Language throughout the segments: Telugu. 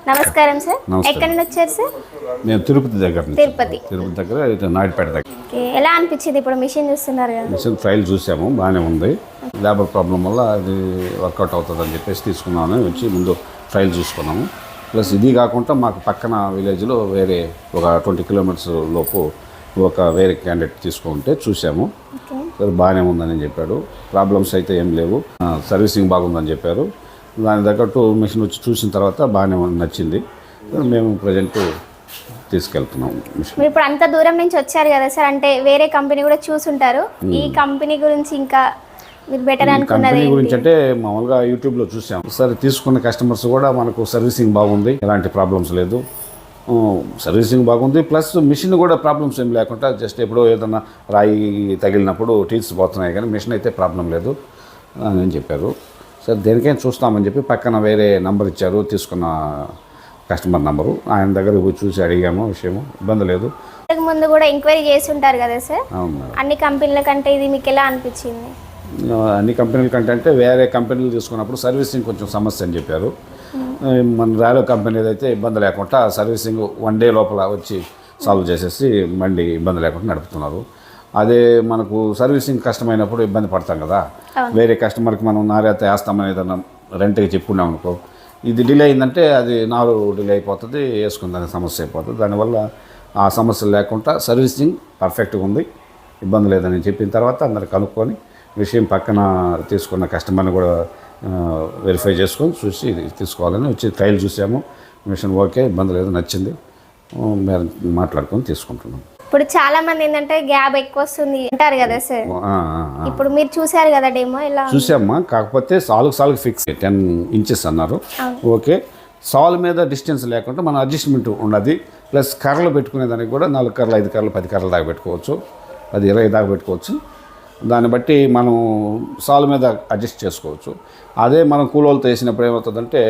నమస్కారం సార్. ఎక్కడి నుంచి వచ్చారు సార్? నేను తిరుపతి దగ్గర నుంచి. తిరుపతి దగ్గర నాయుడుపేట దగ్గర. ఎలా అనిపించింది ఇప్పుడు మిషన్ చూస్తున్నారు కదా? మిషన్ ట్రయల్ చూసాము, బాగానే ఉంది. లేబర్ ప్రాబ్లం వల్ల అది వర్కౌట్ అవుతుందని చెప్పేసి తీసుకున్నాను. వచ్చి ముందు ట్రయల్ చూసుకున్నాము. ప్లస్ ఇది కాకుండా మాకు పక్కన విలేజ్లో వేరే ఒక 20 కిలోమీటర్స్ లోపు ఒక వేరే క్యాండిడేట్ తీసుకుంటే చూసాము. బాగానే ఉందని చెప్పాడు. ప్రాబ్లమ్స్ అయితే ఏం లేవు, సర్వీసింగ్ బాగుందని చెప్పారు. దాని తగ్గట్టు మిషన్ వచ్చి చూసిన తర్వాత బాగానే నచ్చింది. మేము ప్రజెంట్ తీసుకెళ్తున్నాం మిషన్. మీరు ఇప్పుడు అంత దూరం నుంచి వచ్చారు కదా సార్, అంటే వేరే కంపెనీ కూడా చూసుంటారు. ఈ కంపెనీ గురించి ఇంకా మీరు బెటర్ అనుకున్నది కంపెనీ గురించి అంటే మామూలుగా యూట్యూబ్లో చూసాం. సరే, తీసుకున్న కస్టమర్స్ కూడా మనకు సర్వీసింగ్ బాగుంది, ఎలాంటి ప్రాబ్లమ్స్ లేదు. సర్వీసింగ్ బాగుంది. ప్లస్ మిషన్ కూడా ప్రాబ్లమ్స్ ఏం లేకుండా జస్ట్ ఎప్పుడో ఏదన్నా రాయి తగిలినప్పుడు టీల్స్ పోతున్నాయి, కానీ మిషన్ అయితే ప్రాబ్లం లేదు అని చెప్పారు. సరే, దేనికైనా చూస్తామని చెప్పి పక్కన వేరే నంబర్ ఇచ్చారు, తీసుకున్న కస్టమర్ నంబరు. ఆయన దగ్గర పోయి చూసి అడిగాము, విషయము ఇబ్బంది లేదు. ముందు కూడా ఎంక్వైరీ చేసి ఉంటారు కదా సార్? అవును. అన్ని కంపెనీల కంటే ఇది మీకు ఎలా అనిపించింది? అన్ని కంపెనీల కంటే అంటే వేరే కంపెనీలు తీసుకున్నప్పుడు సర్వీసింగ్ కొంచెం సమస్య అని చెప్పారు. మన ర్యాలో కంపెనీ అయితే ఇబ్బంది లేకుండా సర్వీసింగ్ 1 డే లోపల వచ్చి సాల్వ్ చేసేసి బండి ఇబ్బంది లేకుండా నడుపుతున్నారు. అదే మనకు సర్వీసింగ్ కష్టమైనప్పుడు ఇబ్బంది పడతాం కదా. వేరే కస్టమర్కి మనం నాణ్యత వేస్తామని ఏదన్నా రెంట్కి చెప్పుకున్నాం అనుకో, ఇది డిలే అయిందంటే అది డిలే అయిపోతుంది, వేసుకుందని సమస్య అయిపోతుంది. దానివల్ల ఆ సమస్య లేకుండా సర్వీసింగ్ పర్ఫెక్ట్గా ఉంది, ఇబ్బంది లేదని చెప్పిన తర్వాత అందరు కనుక్కొని విషయం పక్కన తీసుకున్న కస్టమర్ని కూడా వెరిఫై చేసుకొని చూసి ఇది తీసుకోవాలని వచ్చి ట్రయల్ చూసాము. మిషన్ ఓకే, ఇబ్బంది లేదు, నచ్చింది. మాట్లాడుకొని తీసుకుంటున్నాం. ఇప్పుడు చాలా మంది ఏంటంటే గ్యాప్ ఎక్కువ వస్తుంది అంటారు కదా సార్. ఇప్పుడు మీరు చూసారు కదా డెమో, ఎలా చూసామ్మా. కాకపోతే సాల్కి ఫిక్స్ 10 ఇంచెస్ అన్నారు. ఓకే, సాల్ మీద డిస్టెన్స్ లేకుండా మన అడ్జస్ట్మెంట్ ఉన్నది. ప్లస్ కర్రలు పెట్టుకునేదానికి కూడా 4 కర్రలు 5 కర్రలు 10 కర్రలు దాకా పెట్టుకోవచ్చు, 10-20 దాకా పెట్టుకోవచ్చు. దాన్ని బట్టి మనం సాల్ మీద అడ్జస్ట్ చేసుకోవచ్చు. అదే మనం కూలోళ్ళతో వేసినప్పుడు ఏమవుతుందంటే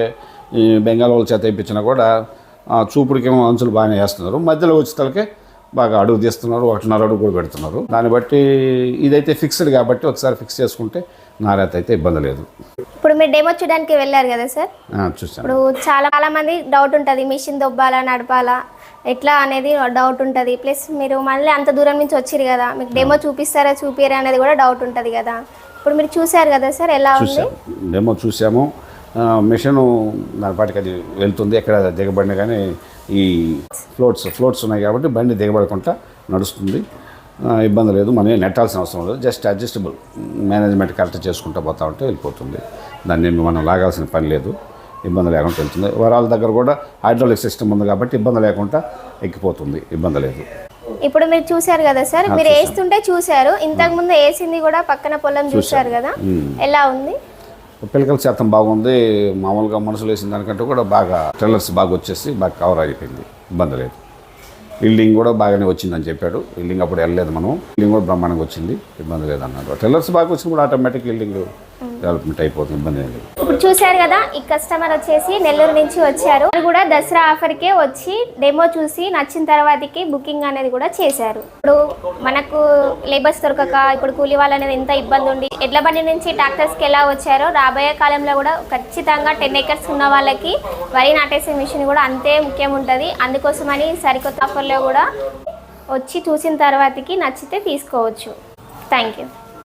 ఈ బెంగాల్ వాళ్ళ చేత వేయించినా కూడా చూపుడికేమో అంచులు బాగానే వేస్తున్నారు, మధ్యలో వచ్చేతలకే బాగా అడుగు తీస్తున్నారు, 1.5 అడుగు కూడా పెడుతున్నారు. దాన్ని బట్టి ఇదైతే ఫిక్స్డ్ కాబట్టి ఒకసారి ఫిక్స్ చేసుకుంటే నాణ్యత అయితే ఇబ్బంది లేదు. ఇప్పుడు మీరు డెమో చూడడానికి వెళ్ళారు కదా సార్? చూసాను. ఇప్పుడు చాలా మంది డౌట్ ఉంటుంది, మిషన్ దొబ్బాలా నడపాలా ఎట్లా అనేది డౌట్ ఉంటుంది. ప్లస్ మీరు మళ్ళీ అంత దూరం నుంచి వచ్చారు కదా, మీకు డెమో చూపిస్తారా చూపిరా అనేది కూడా డౌట్ ఉంటుంది కదా. ఇప్పుడు మీరు చూసారు కదా సార్, ఎలా ఉంది? డెమో చూసాము. మిషను దానిపాటికి అది వెళ్తుంది, ఎక్కడ దిగబడినా కానీ ఈ ఫ్లోట్స్ ఉన్నాయి కాబట్టి బండి దిగబడకుండా నడుస్తుంది, ఇబ్బంది లేదు. మనం నెట్టాల్సిన అవసరం లేదు, జస్ట్ అడ్జస్టబుల్ మేనేజ్మెంట్ కరెక్ట్ చేసుకుంటూ పోతా ఉంటే వెళ్ళిపోతుంది. దాన్ని మనం లాగాల్సిన పని లేదు, ఇబ్బంది లేకుండా వెళ్తుంది. వరాల దగ్గర కూడా హైడ్రాలిక్ సిస్టమ్ ఉంది కాబట్టి ఇబ్బంది లేకుండా ఎక్కిపోతుంది, ఇబ్బంది లేదు. ఇప్పుడు మీరు చూసారు కదా సార్, మీరు వేస్తుంటే చూసారు, ఇంతకుముందు వేసింది కూడా పక్కన పొలం చూసారు కదా, ఎలా ఉంది? పిల్లకల శాతం బాగుంది. మామూలుగా మనుషులు వేసిన దానికంటే కూడా బాగా ట్రెల్లర్స్ బాగా వచ్చేసి బాగా కవర్ అయిపోయింది, ఇబ్బంది లేదు. బిల్డింగ్ కూడా బాగానే వచ్చిందని చెప్పాడు. బిల్డింగ్ అప్పుడు వెళ్ళలేదు మనం, బిల్డింగ్ కూడా బ్రహ్మాండంగా వచ్చింది, ఇబ్బంది లేదన్నాడు. ట్రెల్లర్స్ బాగా వచ్చినప్పుడు ఆటోమేటిక్ బిల్డింగ్ డెవలప్మెంట్ అయిపోతుంది, ఇబ్బంది లేదు. ఇప్పుడు చూశారు కదా, ఈ కస్టమర్ వచ్చేసి నెల్లూరు నుంచి వచ్చారు. కూడా దసరా ఆఫర్కే వచ్చి డెమో చూసి నచ్చిన తర్వాతకి బుకింగ్ అనేది కూడా చేశారు. ఇప్పుడు మనకు లేబర్స్ దొరకక ఇప్పుడు కూలీ వాళ్ళు అనేది ఎంత ఇబ్బంది ఉండి ఎడ్ల బండి నుంచి ట్రాక్టర్స్కి ఎలా వచ్చారో, రాబోయే కాలంలో కూడా ఖచ్చితంగా 10 acres ఉన్న వాళ్ళకి వరి నాటేసే మిషన్ కూడా అంతే ముఖ్యం ఉంటుంది. అందుకోసమని సరికొత్త ఆఫర్లో కూడా వచ్చి చూసిన తర్వాతకి నచ్చితే తీసుకోవచ్చు. Thank you.